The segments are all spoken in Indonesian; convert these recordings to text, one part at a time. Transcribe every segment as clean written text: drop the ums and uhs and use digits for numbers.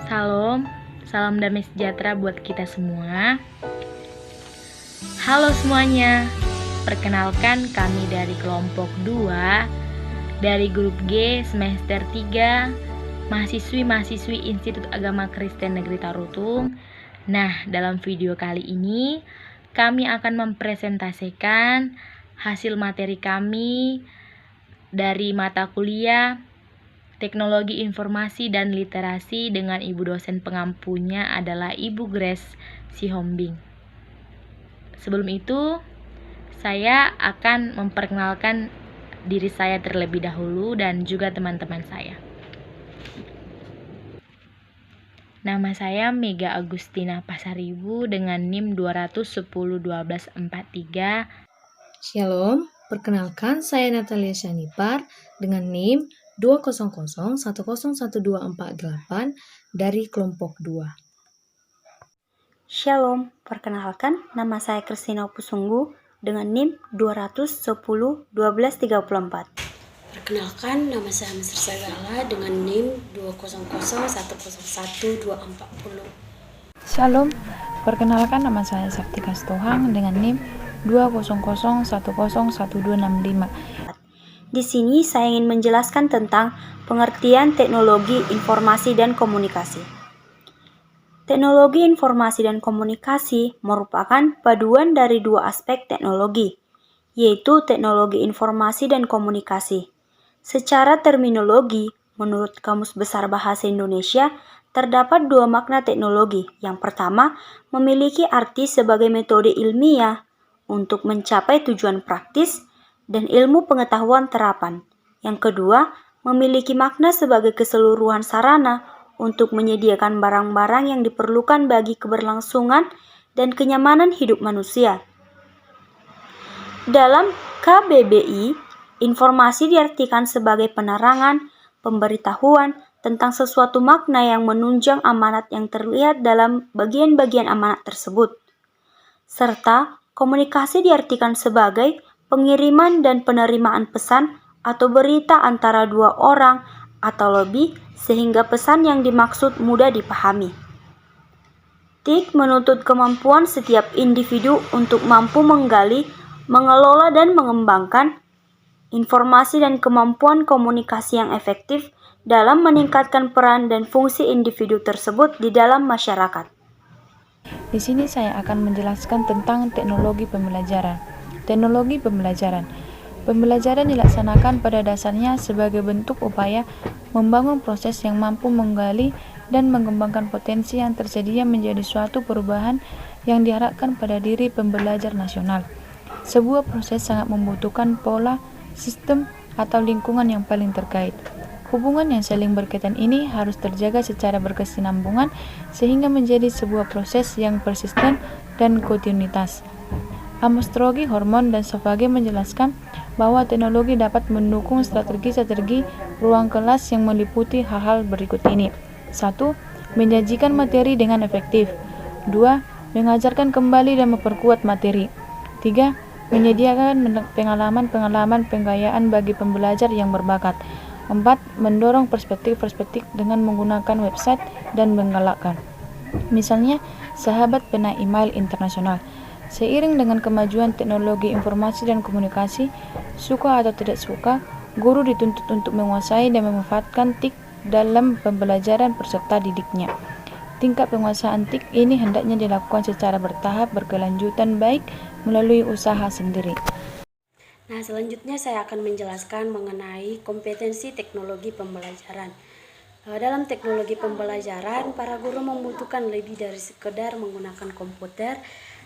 Salam, salam damai sejahtera buat kita semua. Halo semuanya, perkenalkan kami dari kelompok 2 dari grup G semester 3 mahasiswi-mahasiswi Institut Agama Kristen Negeri Tarutung. Nah, dalam video kali ini kami akan mempresentasikan hasil materi kami dari mata kuliah Teknologi Informasi dan Literasi dengan ibu dosen pengampunya adalah Ibu Grace Sihombing. Sebelum itu, saya akan memperkenalkan diri saya terlebih dahulu dan juga teman-teman saya. Nama saya Mega Agustina Pasaribu dengan NIM 2101243. Shalom, perkenalkan saya Natalia Shanipar dengan NIM 200101248 dari kelompok 2. Shalom, perkenalkan nama saya Kristina Pusunggu dengan NIM 2101234. Perkenalkan, nama saya Mr. Sagala dengan NIM 200101240. Shalom, perkenalkan nama saya Sakti Kastohang dengan NIM 200101265. Di sini saya ingin menjelaskan tentang pengertian teknologi informasi dan komunikasi. Teknologi informasi dan komunikasi merupakan paduan dari dua aspek teknologi, yaitu teknologi informasi dan komunikasi. Secara terminologi, menurut Kamus Besar Bahasa Indonesia, terdapat dua makna teknologi. Yang pertama, memiliki arti sebagai metode ilmiah untuk mencapai tujuan praktis dan ilmu pengetahuan terapan. Yang kedua, memiliki makna sebagai keseluruhan sarana untuk menyediakan barang-barang yang diperlukan bagi keberlangsungan dan kenyamanan hidup manusia. Dalam KBBI, informasi diartikan sebagai penerangan, pemberitahuan tentang sesuatu makna yang menunjang amanat yang terlihat dalam bagian-bagian amanat tersebut. Serta komunikasi diartikan sebagai pengiriman dan penerimaan pesan atau berita antara dua orang atau lebih sehingga pesan yang dimaksud mudah dipahami. TIK menuntut kemampuan setiap individu untuk mampu menggali, mengelola dan mengembangkan informasi dan kemampuan komunikasi yang efektif dalam meningkatkan peran dan fungsi individu tersebut di dalam masyarakat. Di sini saya akan menjelaskan tentang teknologi pembelajaran. Teknologi pembelajaran. Pembelajaran dilaksanakan pada dasarnya sebagai bentuk upaya membangun proses yang mampu menggali dan mengembangkan potensi yang tersedia menjadi suatu perubahan yang diharapkan pada diri pembelajar nasional. Sebuah proses sangat membutuhkan pola, sistem, atau lingkungan yang paling terkait. Hubungan yang saling berkaitan ini harus terjaga secara berkesinambungan sehingga menjadi sebuah proses yang persisten dan kontinuitas. Armstrong, Hormon, dan Savage menjelaskan bahwa teknologi dapat mendukung strategi-strategi ruang kelas yang meliputi hal-hal berikut ini. 1. Menyajikan materi dengan efektif. 2. Mengajarkan kembali dan memperkuat materi. 3. Menyediakan pengalaman penggayaan bagi pembelajar yang berbakat. 4. Mendorong perspektif-perspektif dengan menggunakan website dan menggalakkan. Misalnya, sahabat pena email internasional. Seiring dengan kemajuan teknologi informasi dan komunikasi, suka atau tidak suka, guru dituntut untuk menguasai dan memanfaatkan TIK dalam pembelajaran peserta didiknya. Tingkat penguasaan TIK ini hendaknya dilakukan secara bertahap berkelanjutan baik melalui usaha sendiri. Nah, selanjutnya saya akan menjelaskan mengenai kompetensi teknologi pembelajaran. Dalam teknologi pembelajaran, para guru membutuhkan lebih dari sekedar menggunakan komputer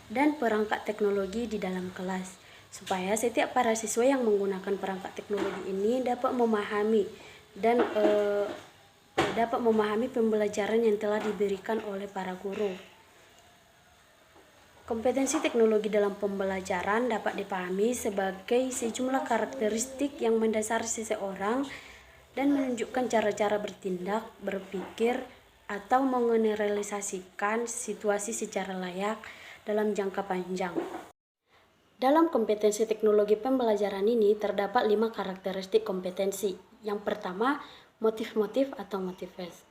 dan perangkat teknologi di dalam kelas, supaya setiap para siswa yang menggunakan perangkat teknologi ini dapat memahami pembelajaran yang telah diberikan oleh para guru. Kompetensi teknologi dalam pembelajaran dapat dipahami sebagai sejumlah karakteristik yang mendasari seseorang dan menunjukkan cara-cara bertindak, berpikir, atau mengeneralisasikan situasi secara layak dalam jangka panjang. Dalam kompetensi teknologi pembelajaran ini terdapat 5 karakteristik kompetensi. Yang pertama, motif-motif atau motivasi.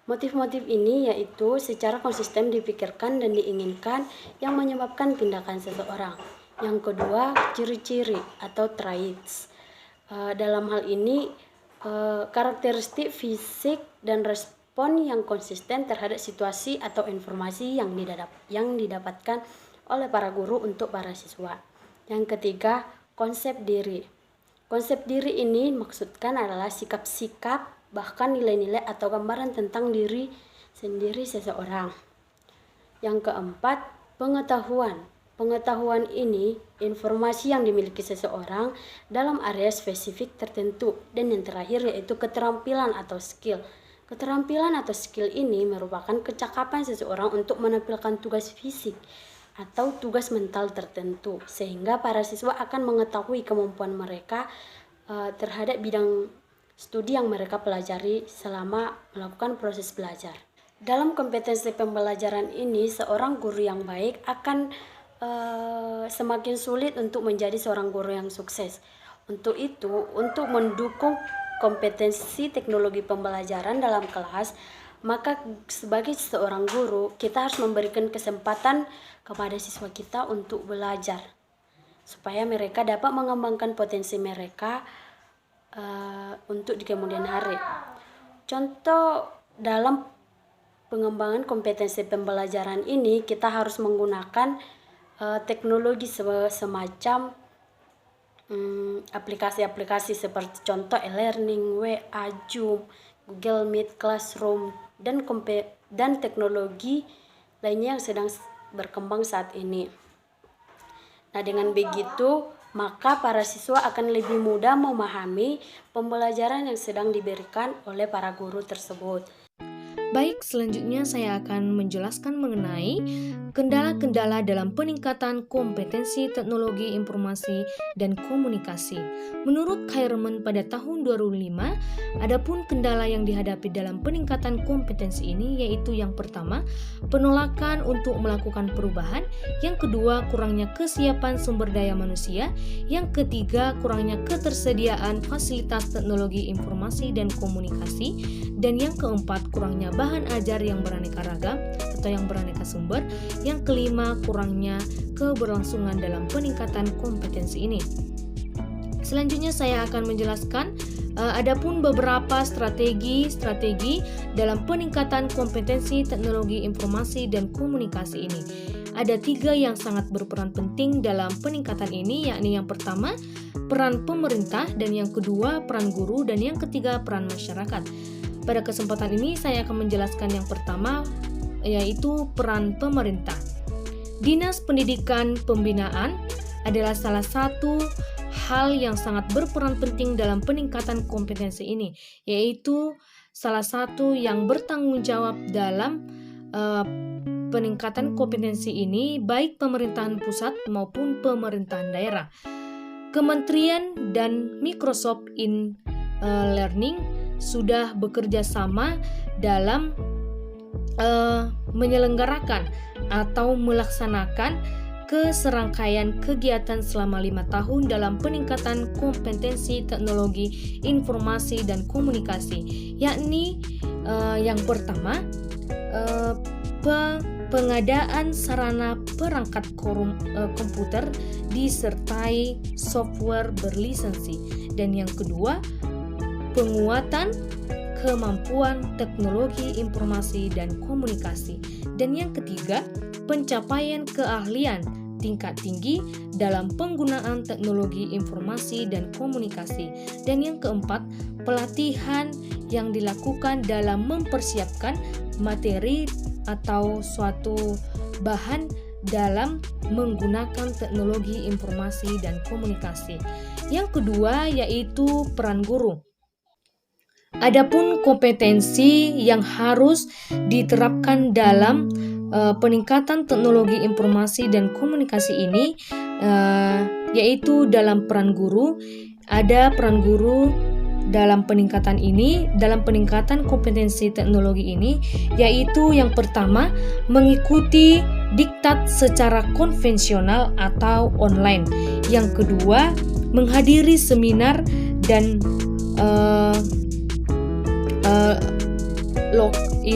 Motif-motif ini yaitu secara konsisten dipikirkan dan diinginkan yang menyebabkan tindakan seseorang. Yang kedua, ciri-ciri atau traits. Dalam hal ini, karakteristik fisik dan respon yang konsisten terhadap situasi atau informasi yang didapatkan oleh para guru untuk para siswa. Yang ketiga, konsep diri. Konsep diri ini maksudkan adalah sikap-sikap, bahkan nilai-nilai atau gambaran tentang diri sendiri seseorang. Yang keempat, pengetahuan. Pengetahuan ini informasi yang dimiliki seseorang dalam area spesifik tertentu. Dan yang terakhir yaitu keterampilan atau skill. Keterampilan atau skill ini merupakan kecakapan seseorang untuk menampilkan tugas fisik atau tugas mental tertentu, sehingga para siswa akan mengetahui kemampuan mereka terhadap bidang studi yang mereka pelajari selama melakukan proses belajar. Dalam kompetensi pembelajaran ini, seorang guru yang baik akan semakin sulit untuk menjadi seorang guru yang sukses. Untuk itu, untuk mendukung kompetensi teknologi pembelajaran dalam kelas, maka sebagai seorang guru, kita harus memberikan kesempatan kepada siswa kita untuk belajar, supaya mereka dapat mengembangkan potensi mereka untuk di kemudian hari. Contoh dalam pengembangan kompetensi pembelajaran ini, kita harus menggunakan teknologi semacam aplikasi-aplikasi seperti contoh e-learning, WA, Zoom, Google Meet, Classroom, dan teknologi lainnya yang sedang berkembang saat ini. Nah, dengan begitu, maka para siswa akan lebih mudah memahami pembelajaran yang sedang diberikan oleh para guru tersebut. Baik, selanjutnya saya akan menjelaskan mengenai kendala-kendala dalam peningkatan kompetensi teknologi informasi dan komunikasi. Menurut Khairman pada tahun 2005, adapun kendala yang dihadapi dalam peningkatan kompetensi ini yaitu yang pertama, penolakan untuk melakukan perubahan, yang kedua, kurangnya kesiapan sumber daya manusia, yang ketiga, kurangnya ketersediaan fasilitas teknologi informasi dan komunikasi, dan yang keempat, kurangnya bahan ajar yang beraneka ragam atau yang beraneka sumber. Yang kelima, kurangnya keberlangsungan dalam peningkatan kompetensi ini. Selanjutnya saya akan menjelaskan adapun beberapa strategi dalam peningkatan kompetensi teknologi informasi dan komunikasi ini. Ada 3 yang sangat berperan penting dalam peningkatan ini, yakni yang pertama, peran pemerintah, dan yang kedua, peran guru, dan yang ketiga, peran masyarakat. Pada kesempatan ini saya akan menjelaskan yang pertama, yaitu peran pemerintah. Dinas Pendidikan Pembinaan adalah salah satu hal yang sangat berperan penting dalam peningkatan kompetensi ini, yaitu salah satu yang bertanggung jawab dalam peningkatan kompetensi ini, baik pemerintahan pusat maupun pemerintahan daerah. Kementerian dan Microsoft Learning sudah bekerja sama dalam menyelenggarakan atau melaksanakan serangkaian kegiatan selama 5 tahun dalam peningkatan kompetensi teknologi informasi dan komunikasi, yakni yang pertama, pengadaan sarana perangkat komputer disertai software berlisensi, dan yang kedua, penguatan kemampuan teknologi informasi dan komunikasi, dan yang ketiga, pencapaian keahlian tingkat tinggi dalam penggunaan teknologi informasi dan komunikasi, dan yang keempat, pelatihan yang dilakukan dalam mempersiapkan materi atau suatu bahan dalam menggunakan teknologi informasi dan komunikasi. Yang kedua yaitu peran guru. Adapun kompetensi yang harus diterapkan dalam peningkatan teknologi informasi dan komunikasi ini yaitu dalam peran guru. Ada peran guru dalam peningkatan ini, dalam peningkatan kompetensi teknologi ini, yaitu yang pertama, mengikuti diktat secara konvensional atau online. Yang kedua, menghadiri seminar dan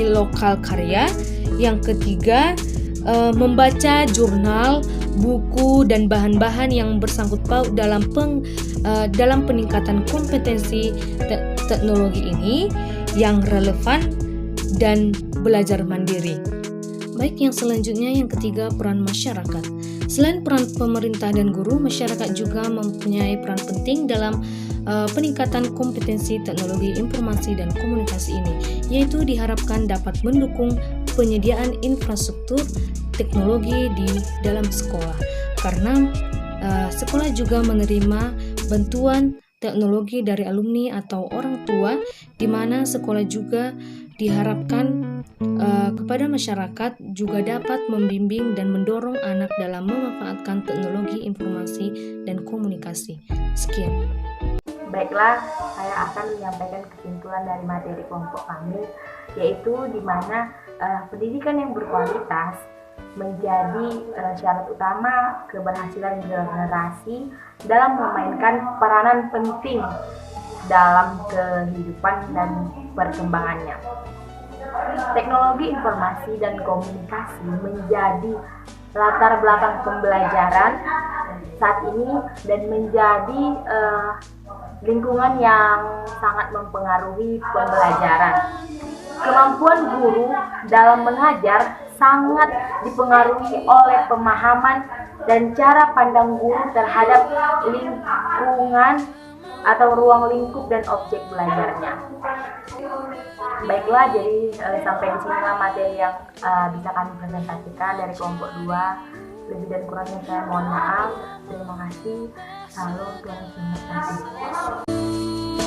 lokal karya. Yang ketiga, membaca jurnal, buku, dan bahan-bahan yang bersangkut paut dalam peningkatan kompetensi teknologi ini yang relevan dan belajar mandiri. Baik, yang selanjutnya yang ketiga, peran masyarakat. Selain peran pemerintah dan guru, masyarakat juga mempunyai peran penting dalam peningkatan kompetensi teknologi informasi dan komunikasi ini, yaitu diharapkan dapat mendukung penyediaan infrastruktur teknologi di dalam sekolah, karena sekolah juga menerima bantuan teknologi dari alumni atau orang tua, di mana sekolah juga diharapkan kepada masyarakat juga dapat membimbing dan mendorong anak dalam memanfaatkan teknologi informasi dan komunikasi. Sekian. Baiklah, saya akan menyampaikan kesimpulan dari materi kelompok kami, yaitu di mana pendidikan yang berkualitas menjadi syarat utama keberhasilan generasi dalam memainkan peranan penting dalam kehidupan dan perkembangannya. Teknologi informasi dan komunikasi menjadi latar belakang pembelajaran saat ini dan menjadi lingkungan yang sangat mempengaruhi pembelajaran. Kemampuan guru dalam mengajar sangat dipengaruhi oleh pemahaman dan cara pandang guru terhadap lingkungan atau ruang lingkup dan objek belajarnya. Baiklah, jadi sampai di sinilah materi yang bisa kami presentasikan dari kelompok 2. Lebih dan kurangnya saya mohon maaf. Terima kasih. Salam Tuhan Yesus.